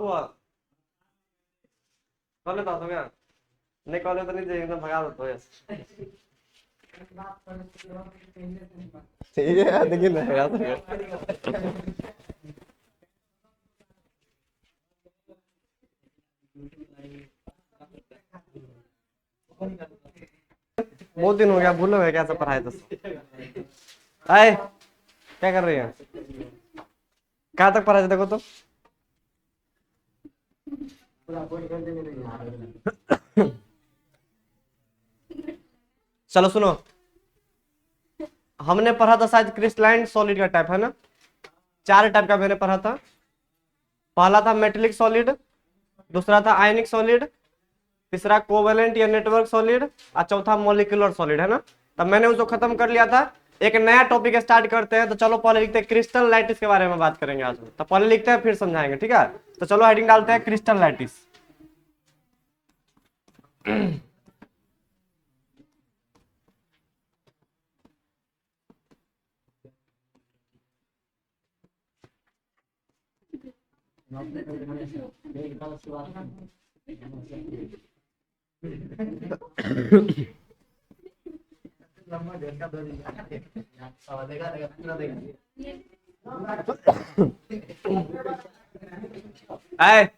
हुआ? कॉलेज बात हो गया? नहीं कॉलेज तो नहीं चाहिए, एकदम भगा दो यस। ठीक है देखिए ना भगा दो। बहुत दिन हो गया, भूलो है क्या सब पढ़ाई तो। आए क्या कर रही है? कहाँ तक पढ़ा देखो तो। चलो सुनो, हमने पढ़ा था शायद क्रिस्टलाइन सॉलिड का टाइप है ना, 4 टाइप का मैंने पढ़ा था। पहला था मेटेलिक सॉलिड, दूसरा था आयनिक सॉलिड, तीसरा कोवेलेंट या नेटवर्क सॉलिड, और चौथा मॉलिक्यूलर सॉलिड है ना। तब मैंने उसको खत्म कर लिया था। एक नया टॉपिक स्टार्ट करते हैं, तो चलो पहले लिखते हैं क्रिस्टल लाइटिस के बारे में बात करेंगे आज। तो पहले लिखते हैं फिर समझाएंगे, ठीक है। तो चलो हेडिंग डालते हैं क्रिस्टल लाइटिस। आए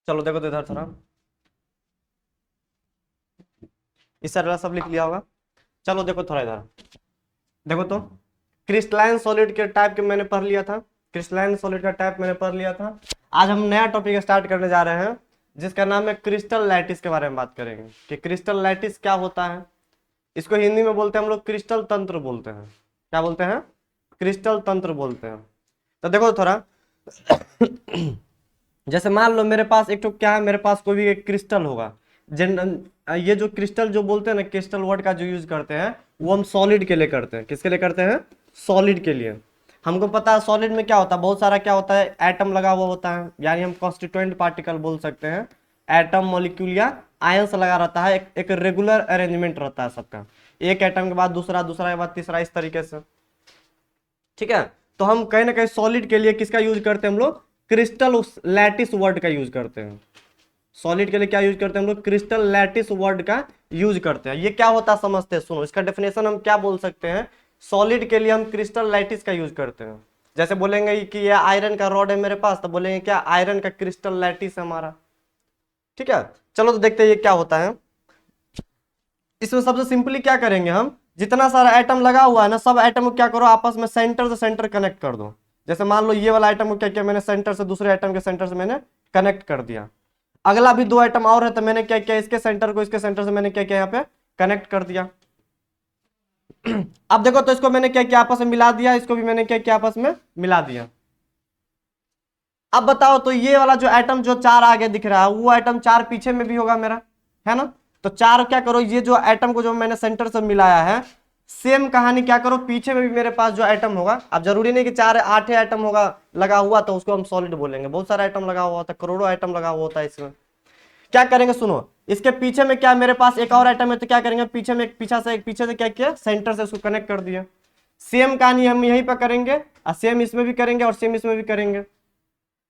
चलो देखो तो इधर थोड़ा, इस साइड वाला सब लिख लिया होगा। चलो देखो थोड़ा इधर, देखो तो क्रिस्टलाइन सॉलिड के टाइप के मैंने पढ़ लिया था, क्रिस्टलाइन सॉलिड का टाइप मैंने पढ़ लिया था। आज हम नया टॉपिक स्टार्ट करने जा रहे हैं जिसका नाम है क्रिस्टल लैटिस के बारे में बात करेंगे कि क्रिस्टल लैटिस क्या होता है। इसको हिंदी में बोलते हैं हम लोग क्रिस्टल तंत्र बोलते हैं। क्या बोलते हैं? क्रिस्टल तंत्र बोलते हैं। तो देखो थोड़ा जैसे मान लो मेरे पास एक तो क्या है, मेरे पास कोई भी एक क्रिस्टल होगा। ये जो क्रिस्टल जो बोलते हैं ना, क्रिस्टल वर्ड का जो यूज करते हैं वो हम सॉलिड के लिए करते हैं। किसके लिए करते हैं? सॉलिड के लिए। हमको पता है सॉलिड में क्या होता है, बहुत सारा क्या होता है, एटम लगा हुआ होता है, यानी हम कॉन्स्टिट्यूएंट पार्टिकल बोल सकते हैं। एटम, मॉलिक्यूल या आयंस लगा रहता है, एक रेगुलर अरेंजमेंट रहता है सबका, एक एटम के बाद दूसरा, दूसरा के बाद तीसरा, इस तरीके से। ठीक है, तो हम कहीं ना कहीं सॉलिड के लिए किसका यूज करते हैं हम लोग? क्रिस्टल लैटिस वर्ड का यूज करते हैं। सॉलिड के लिए क्या यूज करते हैं हम लोग? क्रिस्टल लैटिस वर्ड का यूज करते हैं। ये क्या होता है समझते हैं, सुनो इसका डेफिनेशन हम क्या बोल सकते हैं। सॉलिड के लिए हम क्रिस्टल लैटिस का यूज करते हैं। जैसे बोलेंगे कि ये आयरन का रॉड है मेरे पास, तो बोलेंगे क्या? आयरन का क्रिस्टल लैटिस है हमारा। ठीक है, चलो तो देखते हैं ये क्या होता है। इसमें सबसे सिंपली क्या करेंगे हम, जितना सारा एटम लगा हुआ है ना, सब एटम को क्या करो, आपस में सेंटर से सेंटर कनेक्ट कर दो। जैसे मान लो ये वाला आइटम को क्या किया मैंने, सेंटर से दूसरे आइटम के सेंटर से मैंने कनेक्ट कर दिया। अगला भी दो आइटम और है, तो मैंने क्या किया, इसके सेंटर को इसके सेंटर से मैंने क्या किया, यहाँ पे कनेक्ट कर दिया। अब देखो तो इसको मैंने क्या किया, आपस में मिला दिया, इसको भी मैंने क्या किया, आपस में मिला दिया। अब बताओ तो ये वाला जो एटम जो चार आगे दिख रहा है, वो एटम चार पीछे में भी होगा मेरा, है ना? तो चार क्या करो, ये जो एटम को जो मैंने सेंटर से मिलाया है, सेम कहानी क्या करो, पीछे में भी मेरे पास जो एटम होगा, अब जरूरी नहीं कि चार आठ एटम होगा लगा हुआ तो उसको हम सॉलिड बोलेंगे, बहुत सारा एटम लगा हुआ होता है, करोड़ों एटम लगा हुआ होता है। इसमें क्या करेंगे सुनो, इसके पीछे में क्या मेरे पास एक और एटम है, तो क्या करेंगे, पीछे में एक पीछे से क्या किया, सेंटर से उसको कनेक्ट कर दिया। सेम कहानी हम यहीं पर करेंगे, और सेम इसमें भी करेंगे और सेम इसमें भी करेंगे।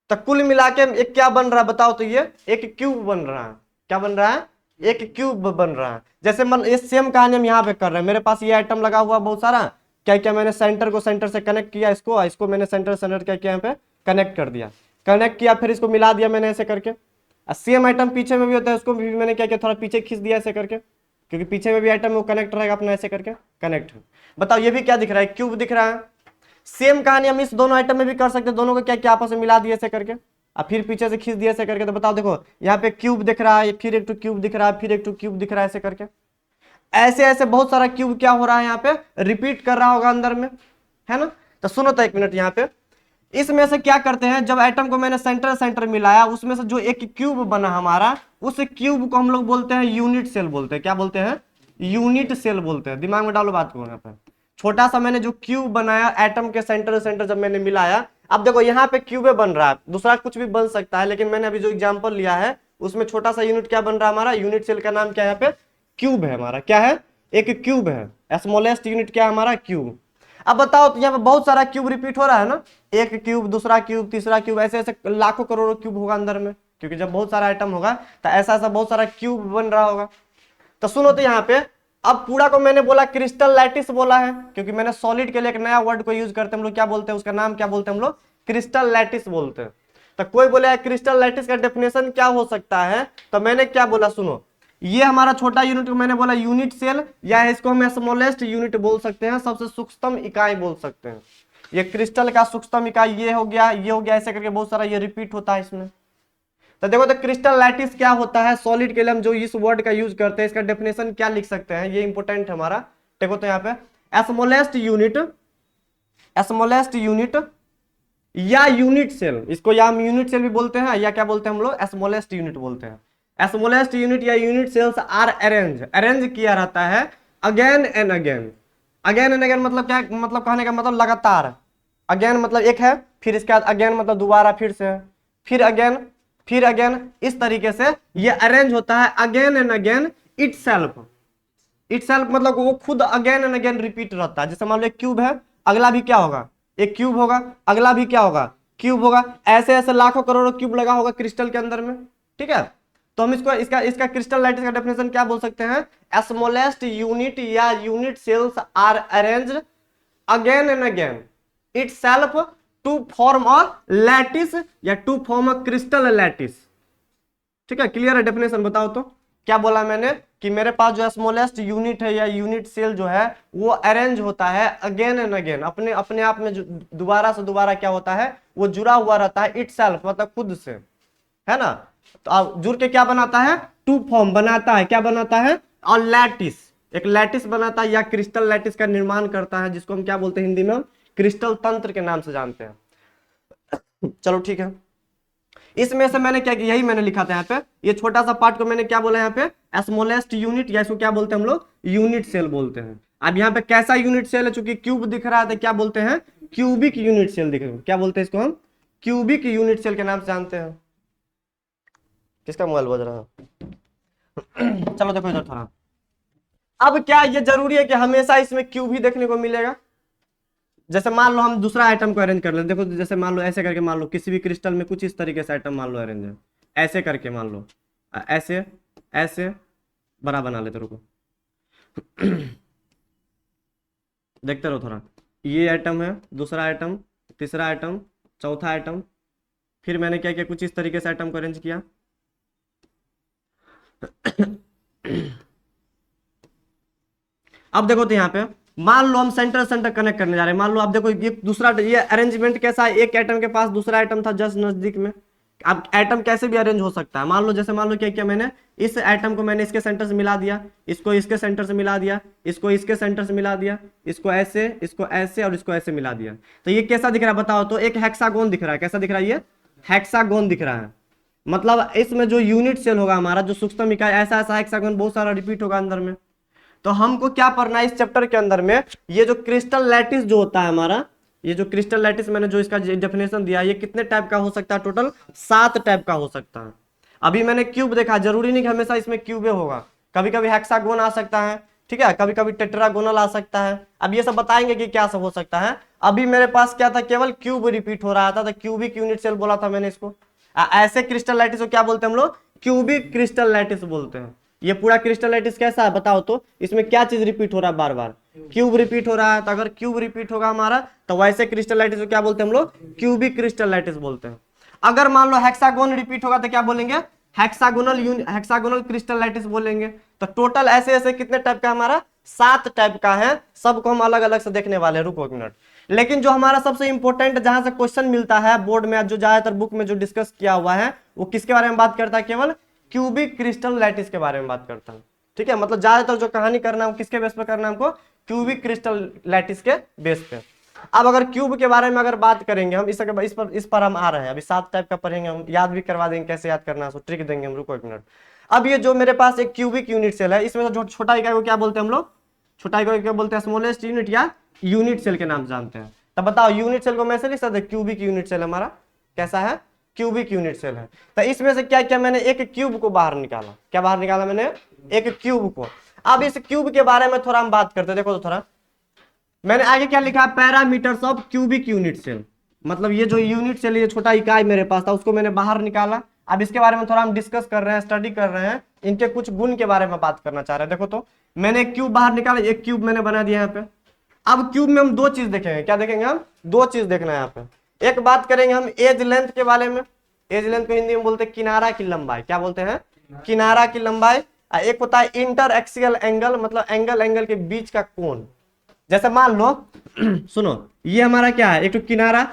तो कुल मिला के एक क्या बन रहा है बताओ तो, ये एक क्यूब बन रहा है। क्या बन रहा है? एक क्यूब बन रहा है। जैसे मतलब ये सेम कहानी हम यहाँ पे कर रहे हैं, मेरे पास ये आइटम लगा हुआ बहुत सारा, क्या क्या मैंने सेंटर को सेंटर से कनेक्ट किया, इसको मैंने सेंटर क्या किया, यहाँ पे कनेक्ट कर दिया, कनेक्ट किया, फिर इसको मिला दिया मैंने ऐसे करके। सेम आइटम पीछे में भी होता है, उसको भी मैंने क्या किया, थोड़ा पीछे खींच दिया ऐसे करके, क्योंकि पीछे में भी आइटम वो कनेक्ट रहेगा अपना, ऐसे करके कनेक्ट। बताओ ये भी क्या दिख रहा है, क्यूब दिख रहा है। सेम कहानी हम इस दोनों आइटम में भी कर सकते हैं, दोनों को क्या क्या आपस में मिला दिए ऐसे करके, और फिर पीछे से खींच दिया ऐसे करके। तो बताओ देखो यहाँ पे क्यूब दिख रहा है, फिर एक तो क्यूब दिख रहा है, फिर एक तो क्यूब दिख रहा है ऐसे करके। ऐसे ऐसे बहुत सारा क्यूब क्या हो रहा है यहाँ पे, रिपीट कर रहा होगा अंदर में, है ना? तो सुनो तो एक मिनट, यहाँ पे इसमें से क्या करते हैं, जब एटम को मैंने सेंटर सेंटर मिलाया, उसमें से जो एक क्यूब बना हमारा, उस क्यूब को हम लोग बोलते हैं यूनिट सेल बोलते हैं। क्या बोलते हैं? यूनिट सेल बोलते हैं। दिमाग में डालो बात को। यहाँ पे छोटा सा मैंने जो क्यूब बनाया एटम के सेंटर सेंटर जब मैंने मिलाया, अब देखो यहाँ पे क्यूब बन रहा है, दूसरा कुछ भी बन सकता है, लेकिन मैंने अभी जो एग्जाम्पल लिया है उसमें छोटा सा यूनिट क्या बन रहा है हमारा, यूनिट सेल का नाम क्या है, यहाँ पे क्यूब है हमारा। क्या है? एक क्यूब है, स्मॉलेस्ट यूनिट क्या है हमारा, क्यूब। अब बताओ तो यहाँ पे बहुत सारा क्यूब रिपीट हो रहा है ना, एक क्यूब, दूसरा क्यूब, तीसरा क्यूब, ऐसे ऐसे लाखों करोड़ों क्यूब होगा अंदर में, क्योंकि जब बहुत सारा आइटम होगा तो ऐसा ऐसा बहुत सारा क्यूब बन रहा होगा। तो सुनो तो यहाँ पे, अब पूरा को मैंने बोला क्रिस्टल लैटिस बोला है, क्योंकि मैंने सॉलिड के लिए एक नया वर्ड को यूज करते हैं हम लोग, क्या बोलते हैं उसका नाम, क्या बोलते हैं हम लोग, क्रिस्टल लैटिस बोलते हैं। तो कोई बोले क्रिस्टल लैटिस का डेफिनेशन क्या हो सकता है, तो मैंने क्या बोला सुनो, ये हमारा छोटा यूनिट को मैंने बोला यूनिट सेल, या इसको हम स्मॉलेस्ट यूनिट बोल सकते हैं, सबसे सूक्ष्म इकाई बोल सकते हैं। ये क्रिस्टल का सूक्ष्म इकाई ये हो गया, ये हो गया, ऐसे करके बहुत सारा ये रिपीट होता है इसमें। तो देखो तो क्रिस्टल लैटिस क्या होता है, सॉलिड के लिए हम जो इस वर्ड का यूज करते हैं, इसका डेफिनेशन क्या लिख सकते हैं, ये इंपॉर्टेंट है हमारा। देखो तो यहाँ पे स्मॉलेस्ट यूनिट या यूनिट सेल, इसको या हम यूनिट सेल भी बोलते हैं, या क्या बोलते हैं हम लोग, स्मॉलेस्ट यूनिट बोलते हैं। स्मॉलेस्ट यूनिट या यूनिट सेल्स आर अरेंज किया रहता है again and again. Again and again मतलब क्या, मतलब कहने का मतलब लगातार। अगेन मतलब एक है, फिर इसके बाद अगेन मतलब दोबारा फिर से, फिर अगेन, इस तरीके से ये अरेंज होता है अगेन एंड अगेन इटसेल्फ मतलब वो खुद अगेन एंड अगेन रिपीट रहता है। जैसे मान लो एक क्यूब है, अगला भी क्या होगा, एक क्यूब होगा, अगला भी क्या होगा, क्यूब होगा, ऐसे ऐसे लाखों करोड़ों क्यूब लगा होगा क्रिस्टल के अंदर में। ठीक है, तो हम इसका क्रिस्टल लैटिस का डेफिनेशन क्या बोल सकते हैं, स्मॉलेस्ट यूनिट या unit cells are arranged again and again itself to form a lattice या to form a crystal lattice. ठीक है, क्लियर है डेफिनेशन? बताओ तो क्या बोला मैंने कि मेरे पास जो स्मॉलेस्ट यूनिट है या यूनिट सेल जो है वो अरेंज होता है अगेन एंड अगेन, अपने अपने आप में दोबारा से दोबारा क्या होता है, वो जुड़ा हुआ रहता है इटसेल्फ, मतलब खुद से, है ना। तो अब जुड़ के क्या बनाता है, टू फॉर्म बनाता है, क्या बनाता है, और लैटिस, एक लैटिस बनाता है या क्रिस्टल लैटिस का निर्माण करता है, जिसको हम क्या बोलते हैं हिंदी में, क्रिस्टल तंत्र के नाम से जानते हैं। चलो ठीक है, इसमें से मैंने क्या किया, यही मैंने लिखा था यहाँ पे, ये छोटा सा पार्ट को मैंने क्या बोला यहाँ पे, स्मॉलेस्ट यूनिट, या इसको क्या बोलते हैं हम लोग, यूनिट सेल बोलते हैं। अब यहाँ पे कैसा यूनिट सेल है, चूंकि क्यूब दिख रहा है तो क्या बोलते हैं, क्यूबिक यूनिट सेल दिख रहा है, क्या बोलते हैं इसको हम, क्यूबिक यूनिट सेल के नाम से जानते हैं। किसका मोबाइल बज रहा है? चलो देखो इधर थोड़ा। अब क्या ये जरूरी है कि हमेशा इसमें क्यूब ही देखने को मिलेगा? जैसे मान लो हम दूसरा आइटम को अरेंज कर ले, देखो जैसे मान लो ऐसे करके, मान लो किसी भी क्रिस्टल में कुछ इस तरीके से आइटम मान लो अरेंज है, ऐसे करके मान लो, ऐसे ऐसे बड़ा बना लेते, रुको देखते रहो थोड़ा। ये आइटम है, दूसरा आइटम, तीसरा आइटम, चौथा आइटम, फिर मैंने क्या किया, कुछ इस तरीके से आइटम को अरेंज किया। अब देखो तो यहाँ पे मान लो हम सेंटर सेंटर कनेक्ट करने जा रहे हैं, मान लो आप देखो ये दूसरा, ये अरेंजमेंट कैसा है, एक एटम के पास दूसरा एटम था जस्ट नजदीक में। अब एटम कैसे भी अरेंज हो सकता है, मान लो जैसे मान लो क्या किया मैंने, इस एटम को मैंने इसके सेंटर से मिला दिया, इसको इसके सेंटर से मिला दिया, इसको इसके सेंटर से मिला दिया, इसको ऐसे, इसको ऐसे और इसको ऐसे मिला दिया, तो ये कैसा दिख रहा है बताओ तो, एक हेक्सागोन दिख रहा है, कैसा दिख रहा है, ये हेक्सागोन दिख रहा है। मतलब इसमें जो यूनिट सेल होगा हमारा, जो सूक्ष्म इकाई, ऐसा ऐसा हेक्सागोन बहुत सारा रिपीट होगा अंदर में। तो हमको क्या पढ़ना है इस चैप्टर के अंदर में, ये जो क्रिस्टल लैटिस जो होता है हमारा, ये जो क्रिस्टल लैटिस मैंने जो इसका डेफिनेशन दिया, ये कितने टाइप का हो सकता है, टोटल 7 टाइप का हो सकता है। अभी मैंने क्यूब देखा, जरूरी नहीं कि हमेशा इसमें क्यूबे होगा, कभी कभी हेक्सागोन आ सकता है, ठीक है, कभी कभी टेट्रागोनल आ सकता है। अब ये सब बताएंगे कि क्या सब हो सकता है। अभी मेरे पास क्या था, केवल क्यूब रिपीट हो रहा था, तो क्यूबिक यूनिट सेल बोला था मैंने इसको। ऐसे क्रिस्टल लैटिस को क्या बोलते हैं हम लोग, क्यूबिक क्रिस्टल लैटिस बोलते हैं। ये पूरा क्रिस्टल लैटिस कैसा है बताओ तो, इसमें क्या चीज रिपीट हो रहा है बार बार, क्यूब रिपीट हो रहा है। तो अगर क्यूब रिपीट होगा हमारा, तो वैसे क्रिस्टल लैटिस को क्या बोलते हैं हम लोग, क्यूबिक क्रिस्टल लैटिस बोलते हैं। अगर मान लो हेक्सागोन रिपीट होगा तो क्या बोलेंगे, हेक्सागोनल क्रिस्टल लैटिस बोलेंगे। तो टोटल ऐसे ऐसे कितने टाइप का हमारा, 7 टाइप का है, सबको हम अलग अलग से देखने वाले हैं, रुको एक मिनट। लेकिन जो हमारा सबसे इंपॉर्टेंट जहां से क्वेश्चन मिलता है बोर्ड में, जो ज्यादातर बुक में जो डिस्कस किया हुआ है, वो किसके बारे में बात करता है, केवल क्यूबिक क्रिस्टल लैटिस के बारे में बात करता है। ठीक है, मतलब ज्यादातर जो कहानी करना है वो किसके बेस पे करना है हमको, क्यूबिक क्रिस्टल लैटिस के बेस पे। अब अगर क्यूब के बारे में अगर बात करेंगे हम, इस पर हम आ रहे हैं, अभी 7 टाइप का पढ़ेंगे हम, याद भी करवा देंगे कैसे याद करना है, सो ट्रिक देंगे हम, रुको एक मिनट। अब ये जो मेरे पास एक क्यूबिक यूनिट सेल है, इसमें जो छोटा इकाई को क्या बोलते हैं हम लोग, छोटा इकाई को क्या बोलते हैं, स्मॉलेस्ट यूनिट या यूनिट सेल के नाम से जानते हैं। तब बताओ यूनिट सेल को मैं से लिख सकते, क्यूबिक यूनिट सेल हमारा कैसा है, क्यूबिक यूनिट सेल है। तो इसमें से क्या क्या मैंने एक क्यूब को बाहर निकाला, क्या बाहर निकाला मैंने, एक क्यूब को। अब इस क्यूब के बारे में थोड़ा हम बात करते हैं, देखो तो थोड़ा मैंने आगे क्या लिखा है, parameters of cubic unit cell. मतलब ये जो यूनिट सेल, ये छोटा इकाई मेरे पास था, उसको मैंने बाहर निकाला। अब इसके बारे में थोड़ा हम डिस्कस कर रहे हैं, स्टडी कर रहे हैं, इनके कुछ गुण के बारे में बात करना चाह रहे हैं। देखो तो मैंने एक क्यूब बाहर निकाला, एक क्यूब मैंने बना दिया यहाँ पे। अब क्यूब में हम 2 चीज देखेंगे, क्या देखेंगे हम, 2 चीज देखना है यहाँ पे। एक बात करेंगे हम एज लेंथ के बारे में, एज लेंथ को हिंदी में बोलते हैं किनारा की लंबाई, क्या बोलते हैं, किनारा की लंबाई। एक होता है इंटर एक्सियल एंगल, मतलब एंगल के बीच का कोण। जैसे मान लो सुनो, ये हमारा क्या है, एक तो किनारा,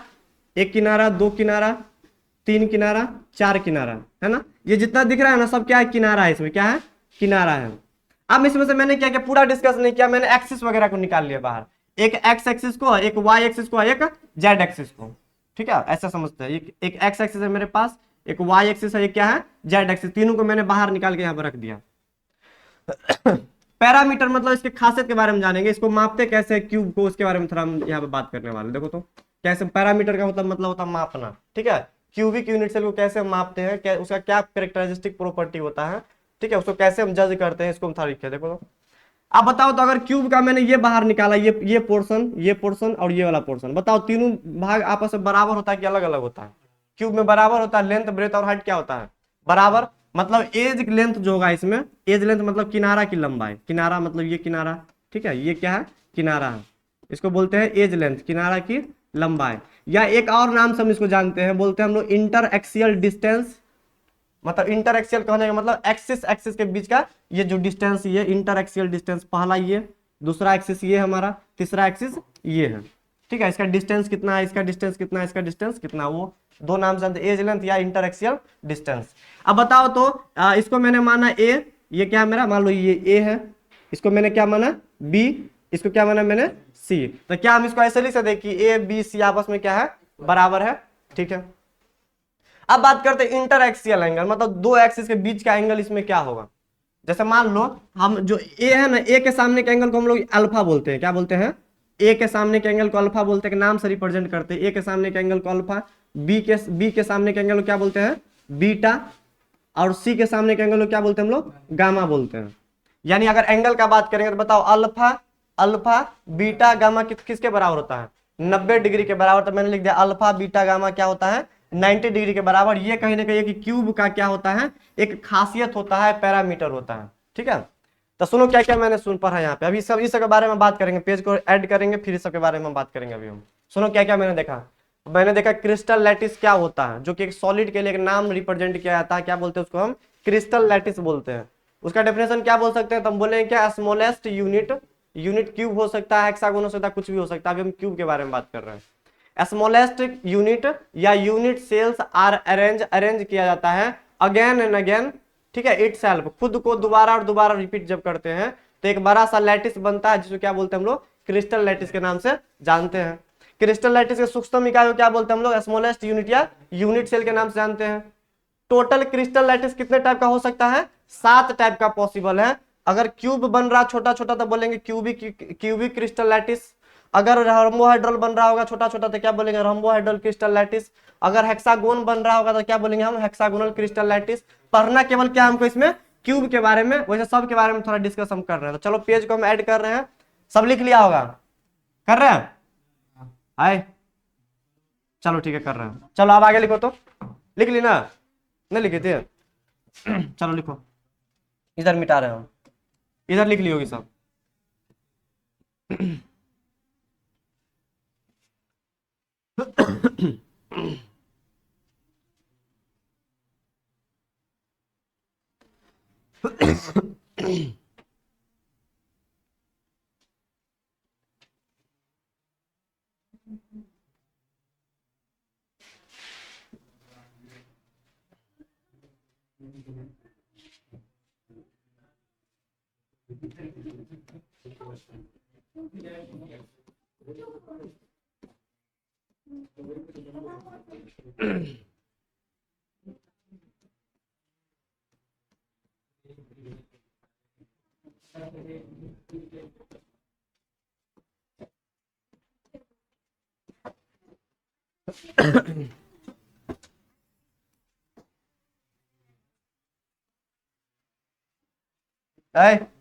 एक किनारा, 2 किनारा, 3 किनारा, 4 किनारा, है ना। ये जितना दिख रहा है ना सब क्या है, किनारा है, इसमें क्या है, किनारा है। अब इसमें से मैंने क्या किया, पूरा डिस्कस नहीं किया, मैंने एक्सिस वगैरह को निकाल लिया बाहर, एक एक्स एक्सिस को, एक वाई एक्सिस को, एक जेड एक्सिस को। ठीक है, ऐसा समझते हैं, एक एक्स एक्सिस है मेरे पास, एक वाई एक्सिस है, एक क्या है, जेड एक्सिस, तीनों को मैंने बाहर निकाल के यहाँ पर रख दिया। पैरामीटर मतलब इसके खासियत के बारे में जानेंगे, इसको मापते कैसे क्यूब को, उसके बारे में थोड़ा हम यहाँ पे बात करने वाले। देखो तो कैसे पैरामीटर का मतलब होता है मापना, ठीक है, क्यूबिक यूनिट सेल को कैसे हम मापते हैं, क्या उसका क्या कैरेक्टरिस्टिक प्रॉपर्टी होता है, ठीक है, उसको कैसे हम जज करते हैं, इसको हम थोड़ा लिखे। देखो तो आप बताओ तो, अगर क्यूब का मैंने ये बाहर निकाला, ये पोर्शन और ये वाला पोर्शन, बताओ तीनों भाग आपस में बराबर होता है कि अलग अलग होता है? क्यूब में बराबर होता है, लेंथ ब्रेथ और हाइट क्या होता है, बराबर। मतलब एज लेंथ जो होगा इसमें, एज लेंथ मतलब किनारा की लंबाई, किनारा मतलब ये किनारा, ठीक है, ये क्या है, किनारा है, इसको बोलते हैं एज लेंथ, किनारा की लंबाई। या एक और नाम से हम इसको जानते हैं, बोलते हैं हम लोग इंटर एक्सियल डिस्टेंस, मतलब इंटर एक्सियल कहने का मतलब एक्सिस एक्सिस के बीच का ये जो डिस्टेंस, ये इंटर एक्सियल डिस्टेंस, पहला ये, दूसरा एक्सिस ये हमारा, तीसरा एक्सिस ये है। ठीक है, इसका डिस्टेंस कितना है, इसका डिस्टेंस कितना है, इसका डिस्टेंस कितना, वो दो नाम जानते, एज लेंथ या इंटर एक्सियल डिस्टेंस। अब बताओ तो इसको मैंने माना ए, ये क्या है मेरा, मान लो ये ए है, इसको मैंने क्या माना बी, इसको क्या माना मैंने सी, तो क्या हम इसको ऐसे लिख सकते हैं कि ए बी सी आपस में क्या है, बराबर है। ठीक है, अब बात करते हैं इंटर एक्सियल एंगल, मतलब दो एक्सिस के बीच का एंगल इसमें क्या होगा। जैसे मान लो हम जो ए है ना, ए के सामने के एंगल को हम लोग अल्फा बोलते हैं, क्या बोलते हैं, ए के सामने के एंगल को अल्फा बोलते हैं, नाम से रिप्रेजेंट करते हैं, ए के सामने के एंगल को अल्फा, बी के सामने के एंगल को क्या बोलते हैं, बीटा, और सी के सामने के एंगल को क्या बोलते हैं हम लोग, गामा बोलते हैं। यानी अगर एंगल का बात करेंगे तो बताओ अल्फा, अल्फा बीटा गामा किसके बराबर होता है, 90 डिग्री के बराबर। तो मैंने लिख दिया अल्फा बीटा गामा क्या होता है, 90 डिग्री के बराबर। ये कहीं ना कहीं कि क्यूब का क्या होता है, एक खासियत होता है, पैरामीटर होता है। ठीक है, तो सुनो क्या क्या मैंने सुन पढ़ा यहाँ पे, अभी सब इस सब के बारे में बात करेंगे, पेज को ऐड करेंगे, फिर इस सब के बारे में बात करेंगे अभी हम। सुनो क्या क्या मैंने देखा, मैंने देखा क्रिस्टल लैटिस क्या होता है, जो कि एक सॉलिड के लिए एक नाम रिप्रेजेंट किया जाता है, क्या बोलते हैं उसको हम, क्रिस्टल लैटिस बोलते हैं। उसका डेफिनेशन क्या बोल सकते हैं, तो हम बोलेंगे क्या, स्मॉलेस्ट यूनिट, यूनिट क्यूब हो सकता है, हेक्सागोन हो सकता है, कुछ भी हो सकता है, अभी हम क्यूब के बारे में बात कर रहे हैं। स्मॉलेस्ट यूनिट या यूनिट सेल्स आर अरेंज किया जाता है अगेन एंड अगेन। ठीक है, इट सेल्फ, खुद को दोबारा और दोबारा रिपीट जब करते हैं तो एक बड़ा सा लैटिस बनता है, जिसको क्या बोलते हैं हम लोग, क्रिस्टल लैटिस के नाम से जानते हैं। क्रिस्टल लैटिस के सूक्ष्म इकाई को क्या बोलते हैं हम लोग, स्मॉलेस्ट यूनिट या यूनिट सेल के नाम से जानते हैं। टोटल क्रिस्टल लैटिस कितने टाइप का हो सकता है, 7 टाइप का पॉसिबल है। अगर क्यूब बन रहा छोटा छोटा तो बोलेंगे क्यूबिक, क्यूबिक क्रिस्टल लैटिस। अगर रंबोहाइड्रल बन रहा होगा छोटा छोटा तो क्या बोलेंगे, रंबोहाइड्रल क्रिस्टल लैटिस। अगर हेक्सागोन बन रहा होगा तो क्या बोलेंगे हम, हेक्सागोनल क्रिस्टल लैटिस। पढ़ना केवल क्या हमको इसमें क्यूब के बारे में, वैसे सब के बारे में थोड़ा डिस्कस हम कर रहे हैं। तो चलो पेज को हम ऐड कर रहे हैं, सब लिख लिया होगा, कर रहे हैं, हाय चलो ठीक है कर रहे हैं। चलो अब आगे लिखो, तो लिख ली ना, नहीं लिखे थे चलो लिखो, इधर मिटा रहे हो, इधर लिख ली होगी सब है।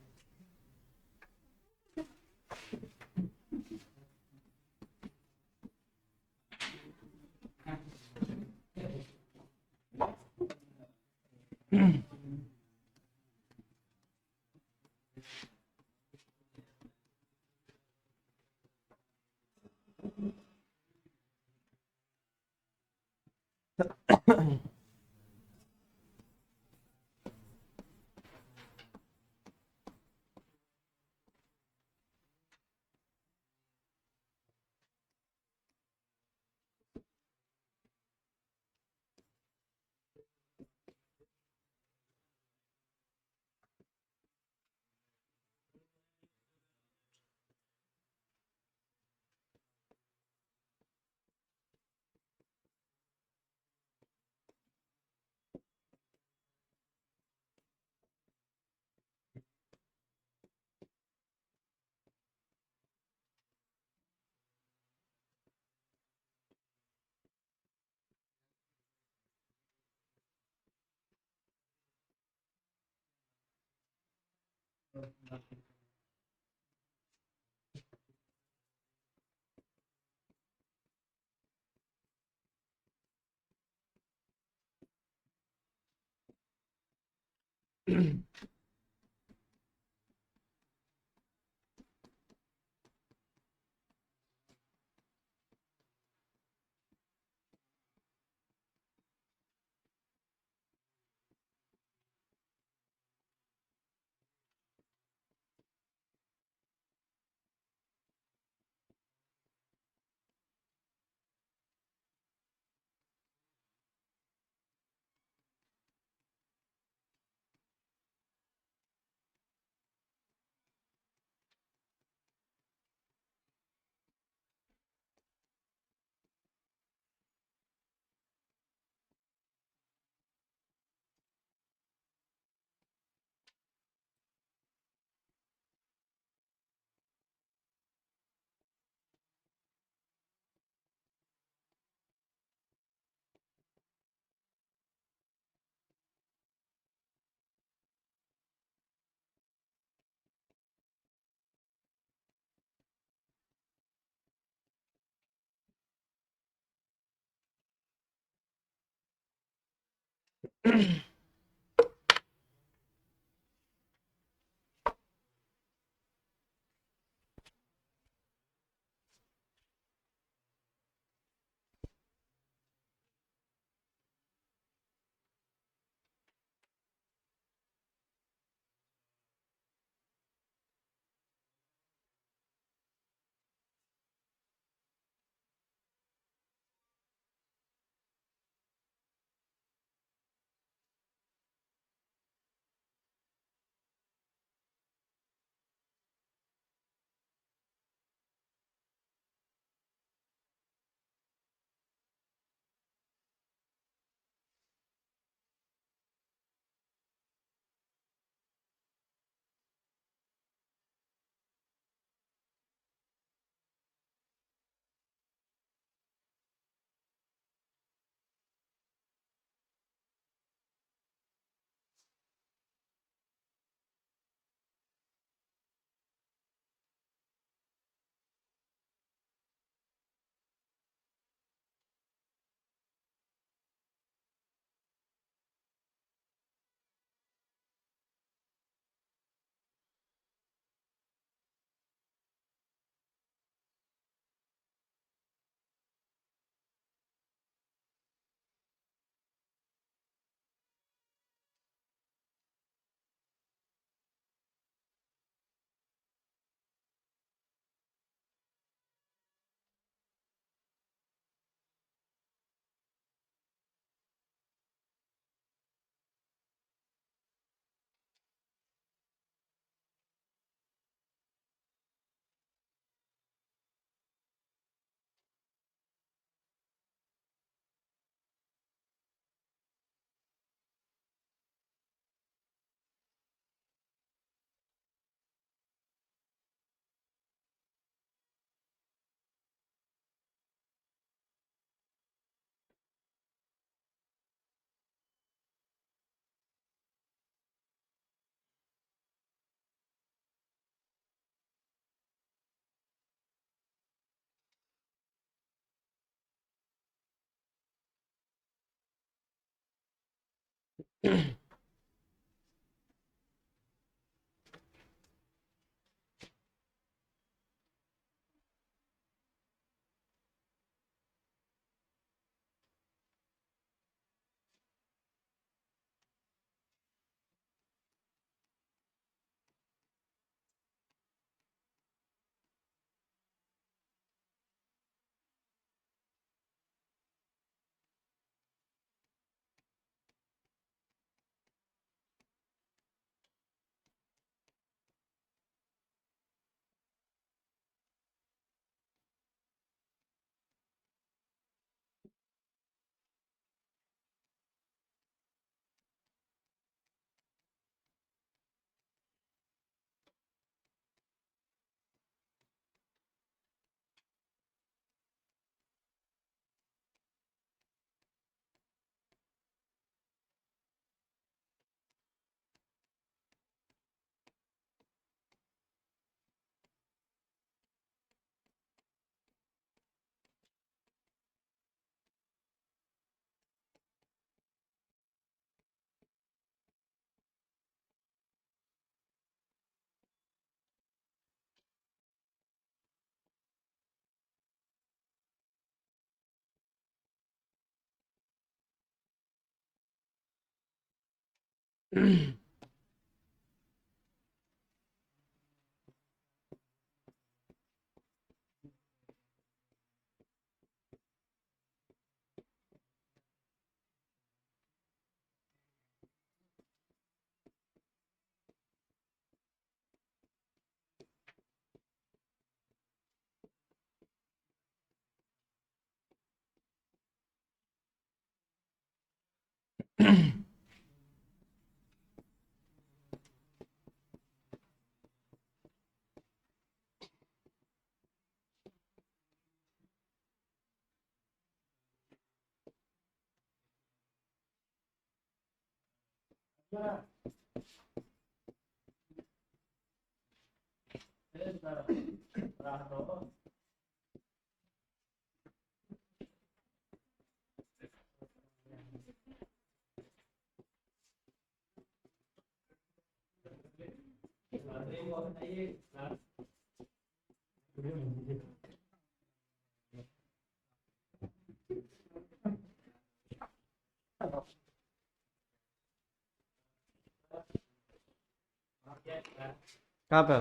कहाँ पे?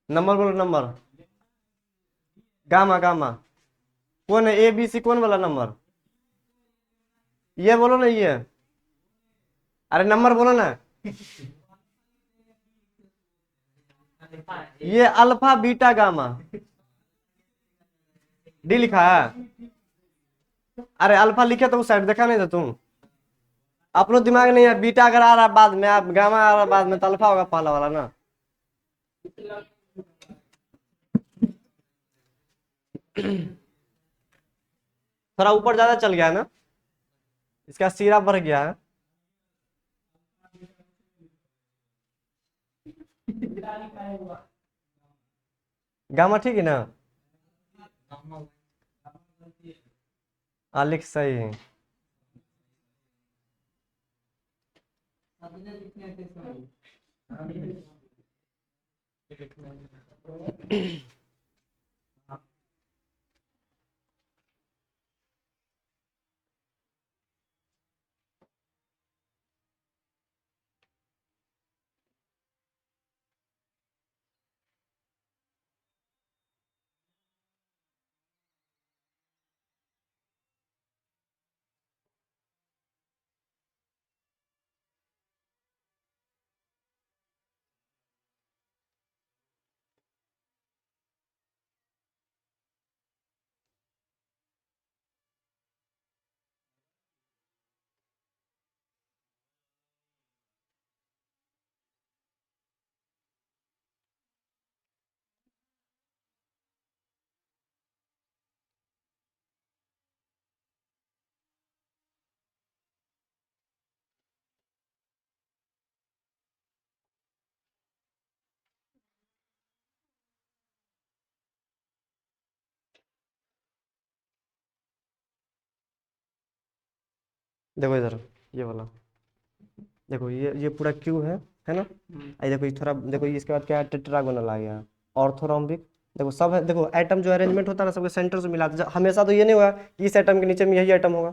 नंबर बोलो नंबर। गामा गामा कौन है? ए बी सी कौन वाला नंबर? ये बोलो ना ये। अरे नंबर बोलो ना। ये अल्फा बीटा गामा। डी लिखा है। अरे अल्फा लिखे तो उस साइड देखा नहीं था तुम? अपनो दिमाग नहीं है। बीटा अगर आ रहा बाद में, आप गामा आ रहा बाद में, तो अल्फा होगा पहला वाला ना। थोड़ा ऊपर ज्यादा चल गया है ना, इसका सीरा बढ़ गया है। गामा ठीक है ना? लिख सही है। देखो इधर, ये वाला देखो, ये पूरा क्यू है ना? ये देखो, ये थोड़ा देखो, इसके बाद क्या है? टेट्रागोनल आ गया, ऑर्थोरोम्बिक। देखो सब है। देखो एटम जो अरेंजमेंट होता है ना, सबके सेंटर से मिलाते हैं। हमेशा तो ये नहीं होगा कि इस एटम के नीचे में यही एटम होगा।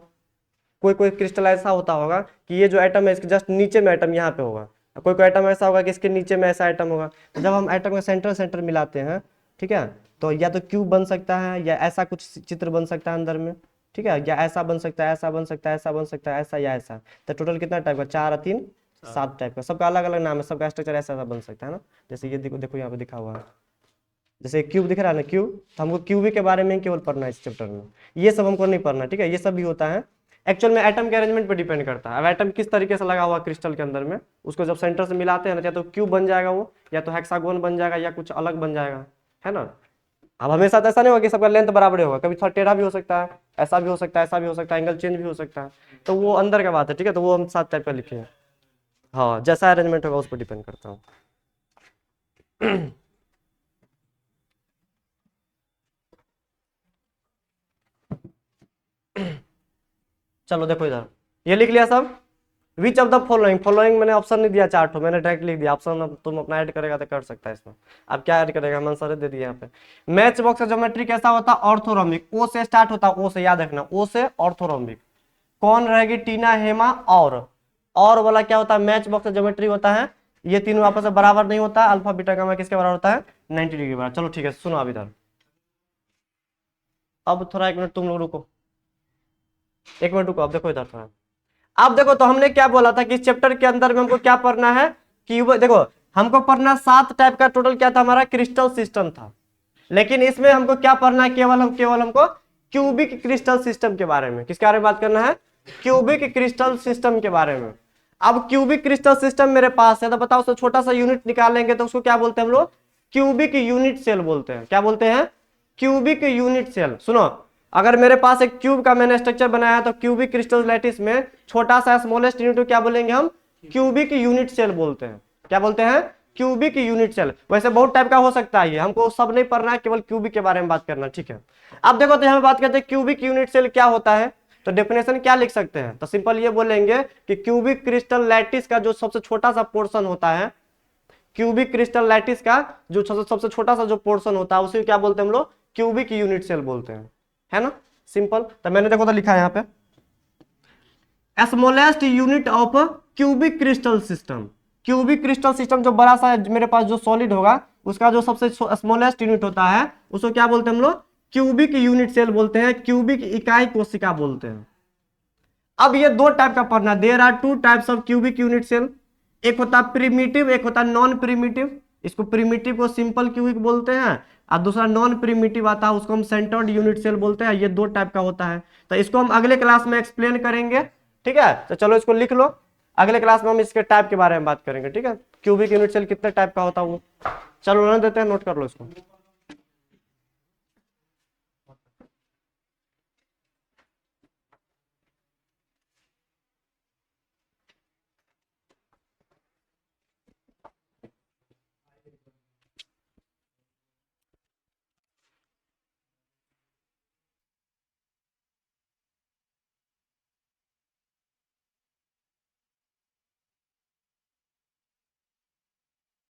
कोई कोई क्रिस्टल ऐसा होता होगा कि ये जो एटम है इसके जस्ट नीचे में एटम यहाँ पे होगा। कोई कोई एटम ऐसा होगा कि इसके नीचे में ऐसा एटम होगा। तो जब हम एटम का सेंटर सेंटर मिलाते हैं, ठीक है, तो या तो क्यूब बन सकता है, या ऐसा कुछ चित्र बन सकता है अंदर में, ठीक है, या ऐसा बन सकता है, ऐसा बन सकता है, ऐसा बन सकता है, ऐसा या ऐसा। तो टोटल कितना टाइप का? 4 और 3 7 टाइप का। सबका अलग अलग नाम है, सबका स्ट्रक्चर ऐसा ऐसा बन सकता है ना। जैसे ये देखो, देखो यहाँ पे दिखा हुआ है, जैसे क्यूब दिख रहा है ना, क्यूब। तो हमको क्यूब के बारे में केवल पढ़ना है इस चैप्टर में। ये सब हमको नहीं पढ़ना, ठीक है। ये सब भी होता है एक्चुअल में एटम के अरेंजमेंट पे डिपेंड करता है। अब एटम किस तरीके से लगा हुआ क्रिस्टल के अंदर में, उसको जब सेंटर से मिलाते हैं ना, या तो क्यूब बन जाएगा वो, या तो हेक्सागोन बन जाएगा, या कुछ अलग बन जाएगा, है ना। अब हमेशा तो ऐसा नहीं होगा कि सबका लेंथ बराबर ही होगा। कभी थोड़ा टेढ़ा भी हो सकता है, ऐसा भी हो सकता है, ऐसा भी हो सकता है, एंगल चेंज भी हो सकता है। तो वो अंदर का बात है, ठीक है। तो वो हम 7 टाइप का लिखे हैं। हाँ, जैसा अरेंजमेंट होगा उस पर डिपेंड करता हूँ। चलो देखो इधर, ये लिख लिया सब। Which of the following, following मैंने ऑप्शन नहीं दिया 4 ठो, मैंने डायरेक्ट लिख दिया। ऑप्शन अब तुम अपना ऐड करेगा तो कर सकता है इसमें। अब क्या ऐड करेगा? मैंने सारे दे दिए यहाँ पे। मैच बॉक्स का ज्योमेट्री कैसा होता है? ऑर्थोरोम्बिक। ओ से स्टार्ट होता है, ओ से, याद रखना, ओ से ऑर्थोरोम्बिक। कौन रहेगी? टीना, हेमा और वाला क्या होता है? मैच बॉक्स का ज्योमेट्री होता है, ये तीनों आपस में बराबर नहीं होता। अल्फा बीटा गामा किसके बराबर होता है? 90 डिग्री बराबर। चलो ठीक है, सुनो अब इधर। अब थोड़ा 1 मिनट तुम लोग रुको, 1 मिनट रुको। अब देखो इधर थोड़ा। अब देखो, तो हमने क्या बोला था कि इस चैप्टर के अंदर में हमको क्या पढ़ना है? कि देखो, हमको पढ़ना 7 टाइप का टोटल क्या था? हमारा क्रिस्टल सिस्टम था। लेकिन इसमें हमको क्या पढ़ना है? केवल हमको क्यूबिक क्रिस्टल सिस्टम के बारे में। किसके बारे में बात करना है? क्यूबिक क्रिस्टल सिस्टम के बारे में। अब क्यूबिक क्रिस्टल सिस्टम मेरे पास है, तो बताओ, उसको छोटा सा यूनिट निकालेंगे तो उसको क्या बोलते हैं हम लोग? क्यूबिक यूनिट सेल बोलते हैं। क्या बोलते हैं? Cubic unit cell. सुनो, अगर मेरे पास एक क्यूब का मैंने स्ट्रक्चर बनाया तो क्यूबिक क्रिस्टल लैटिस में छोटा सा स्मॉलेस्ट यूनिट को क्या बोलेंगे हम? क्यूबिक यूनिट सेल बोलते हैं। क्या बोलते हैं? Cubic unit cell. वैसे बहुत टाइप का हो सकता है, ये हमको सब नहीं पढ़ना है, केवल क्यूबिक के बारे में बात करना, ठीक है। अब देखो, तो यहाँ बात करते हैं क्यूबिक यूनिट सेल क्या होता है। तो डेफिनेशन क्या लिख सकते हैं? तो सिंपल ये बोलेंगे कि क्यूबिक क्रिस्टल लैटिस का जो सबसे छोटा सा पोर्शन होता है, क्यूबिक क्रिस्टल लैटिस का जो सबसे छोटा सा जो पोर्शन होता है उसे क्या बोलते हैं हम लोग, क्यूबिक यूनिट सेल बोलते हैं, है ना, सिंपल। तो मैंने देखो तो लिखा है यहाँ पे smallest unit of cubic crystal system. Cubic crystal system जो बड़ा सा मेरे पास जो सॉलिड होगा उसका जो सबसे स्मॉलेस्ट यूनिट होता है उसको क्या बोलते हैं हम लोग, क्यूबिक यूनिट सेल बोलते हैं, क्यूबिक इकाई कोशिका बोलते हैं। अब ये दो टाइप का पढ़ना, there are two types of cubic unit cell, एक होता है प्रिमिटिव, एक होता है नॉन प्रिमिटिव। इसको प्रिमिटिव को सिंपल क्यूबिक बोलते हैं और दूसरा नॉन प्रिमिटिव आता है उसको हम सेंटर्ड यूनिट सेल बोलते हैं। ये दो टाइप का होता है, तो इसको हम अगले क्लास में एक्सप्लेन करेंगे, ठीक है। तो चलो इसको लिख लो, अगले क्लास में हम इसके टाइप के बारे में बात करेंगे, ठीक है, क्यूबिक यूनिट सेल कितने टाइप का होता है वो। चलो रहने देते हैं, नोट कर लो इसको।